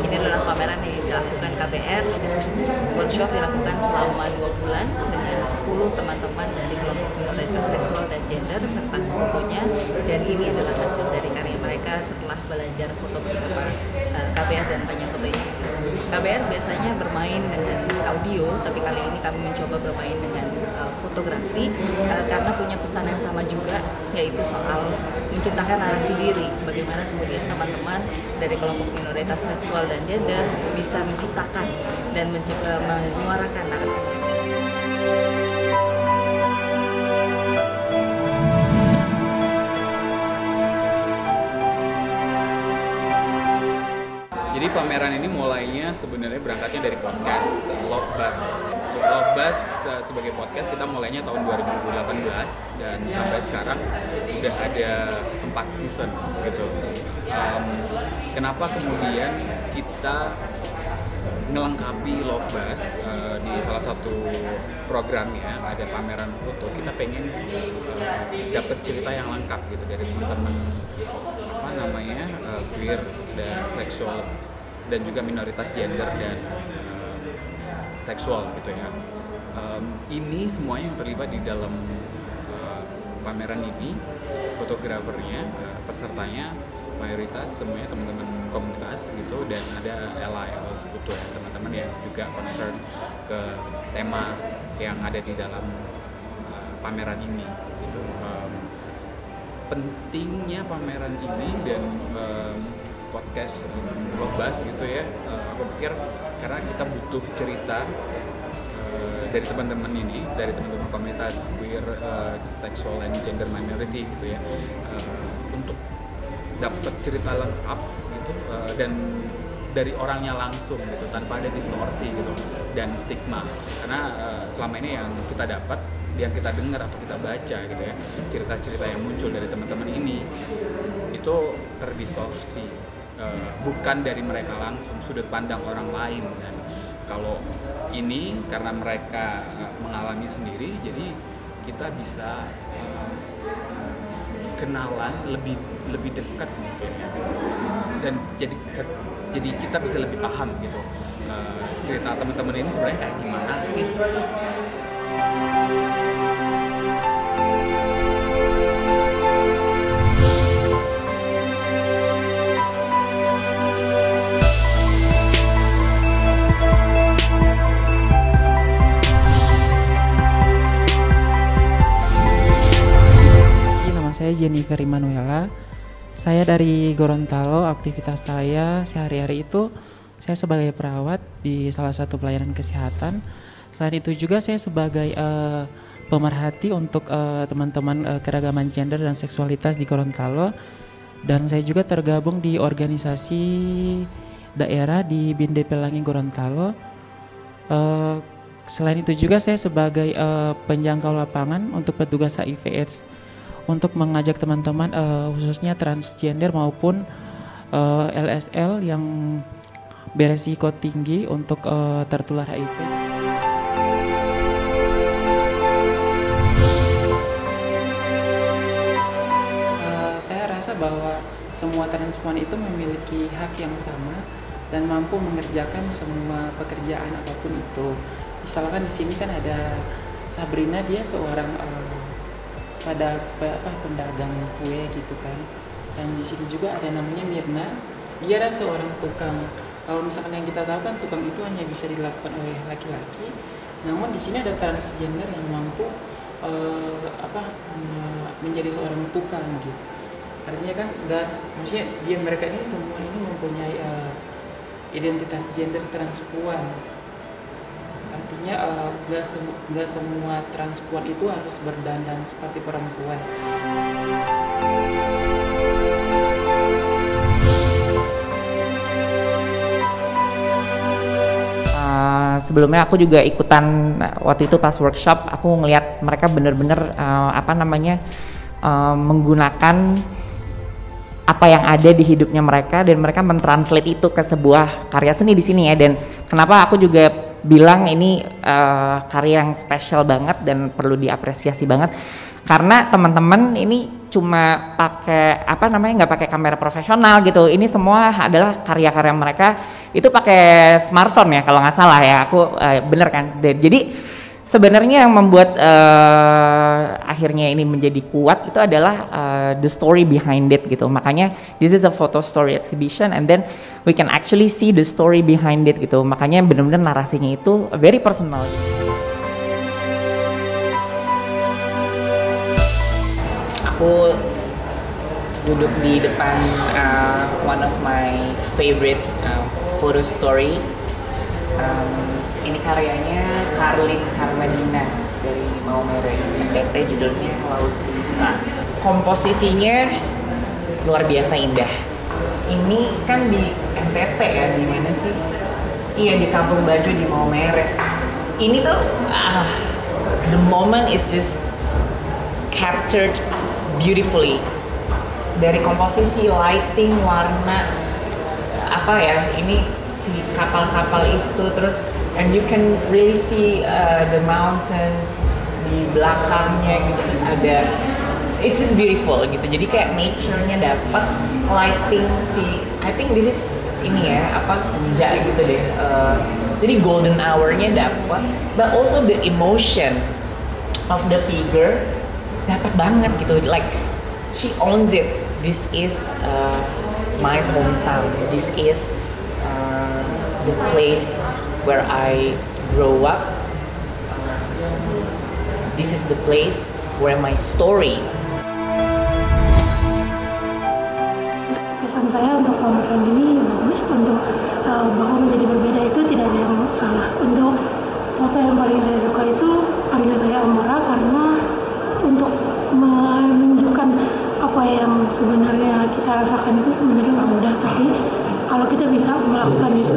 Ini adalah pameran yang dilakukan KBR. Workshop dilakukan selama 2 bulan dengan 10 teman-teman dari kelompok minoritas seksual dan gender serta sepupunya, dan ini adalah hasil dari karya mereka setelah belajar foto bersama KBR dan banyak foto institut. KBR biasanya bermain dengan audio, tapi kali ini kami mencoba bermain dengan fotografi karena punya pesan yang sama juga, yaitu soal menciptakan narasi diri. Bagaimana kemudian teman-teman dari kelompok minoritas seksual dan gender bisa menciptakan dan menyuarakan narasi. Jadi pameran ini mulainya sebenarnya berangkatnya dari podcast Love Buzz. Love Buzz sebagai podcast kita mulainya tahun 2018 dan sampai sekarang udah ada 4 season gitu. Kenapa kemudian kita ngelengkapi Love Buzz di salah satu programnya ada pameran foto, kita pengen dapet cerita yang lengkap gitu dari teman-teman queer dan seksual dan juga minoritas gender dan seksual gitu ya. Ini semuanya yang terlibat di dalam pameran ini, fotografernya, pesertanya mayoritas semuanya teman-teman komunitas gitu, dan ada ally atau sekutu ya, teman-teman yang juga concern ke tema yang ada di dalam pameran ini gitu. Pentingnya pameran ini dan podcast Love Buzz gitu ya, aku pikir karena kita butuh cerita dari teman-teman ini, dari teman-teman komunitas queer, sexual and gender minority gitu ya, untuk dapat cerita lengkap gitu, dan dari orangnya langsung gitu, tanpa ada distorsi gitu dan stigma. Karena selama ini yang kita dapat, yang kita dengar atau kita baca gitu ya, cerita-cerita yang muncul dari teman-teman ini itu terdistorsi, bukan dari mereka langsung, sudut pandang orang lain. Dan kalau ini karena mereka mengalami sendiri, jadi kita bisa kenalan lebih dekat mungkin ya, dan jadi kita bisa lebih paham gitu cerita teman-teman ini sebenarnya kayak gimana sih. Saya Jennifer Immanuela. Saya dari Gorontalo. Aktivitas saya sehari-hari itu saya sebagai perawat di salah satu pelayanan kesehatan. Selain itu juga saya sebagai pemerhati untuk teman-teman keragaman gender dan seksualitas di Gorontalo. Dan saya juga tergabung di organisasi daerah di Binde Pelangi Gorontalo. Selain itu juga saya sebagai penjangkau lapangan untuk petugas HIV/AIDS, untuk mengajak teman-teman khususnya transgender maupun LSL yang beresiko tinggi untuk tertular HIV. Saya rasa bahwa semua transpuan itu memiliki hak yang sama dan mampu mengerjakan semua pekerjaan apapun itu. Misalkan di sini kan ada Sabrina, dia seorang pedagang kue gitu kan. Dan di sini juga ada namanya Mirna, dia adalah seorang tukang. Kalau misalkan yang kita tahu kan tukang itu hanya bisa dilakukan oleh laki-laki. Namun di sini ada transgender yang mampu menjadi seorang tukang gitu. Artinya kan maksudnya mereka ini semua ini mempunyai identitas gender transpuan. Artinya nggak semua transpuan itu harus berdandan seperti perempuan. Sebelumnya aku juga ikutan waktu itu pas workshop, aku ngelihat mereka bener-bener menggunakan apa yang ada di hidupnya mereka dan mereka mentranslate itu ke sebuah karya seni di sini ya. Dan kenapa aku juga bilang ini karya yang spesial banget dan perlu diapresiasi banget, karena teman-teman ini cuma pakai nggak pakai kamera profesional gitu. Ini semua adalah karya-karya mereka itu pakai smartphone ya kalau nggak salah ya. Aku bener kan. Jadi sebenarnya yang membuat akhirnya ini menjadi kuat itu adalah the story behind it gitu. Makanya this is a photo story exhibition and then we can actually see the story behind it gitu. Makanya benar-benar narasinya itu very personal. Aku duduk di depan one of my favorite photo story. Ini karyanya Karlin Karmadina dari Maumere NTT, judulnya Laut Tulisan. Komposisinya luar biasa indah. Ini kan di NTT ya, di mana sih? Iya, di Kampung Baju di Maumere. Ini tuh the moment is just captured beautifully. Dari komposisi, lighting, warna, ini si kapal-kapal itu, terus and you can really see the mountains di belakangnya gitu, terus ada it's just beautiful gitu. Jadi kayak nature-nya dapat, lighting I think this is senja gitu deh. Jadi golden hour-nya dapat, but also the emotion of the figure dapat banget gitu, like she owns it. This is my hometown. This is the place where I grow up. This is the place where my story. Pesan saya untuk pameran ini bagus, untuk bahwa menjadi berbeda itu tidak ada yang salah. Untuk foto yang paling saya suka itu panggil saya Amora, karena untuk menunjukkan apa yang sebenarnya kita rasakan itu sebenarnya nggak mudah, tapi kalau kita bisa melakukan itu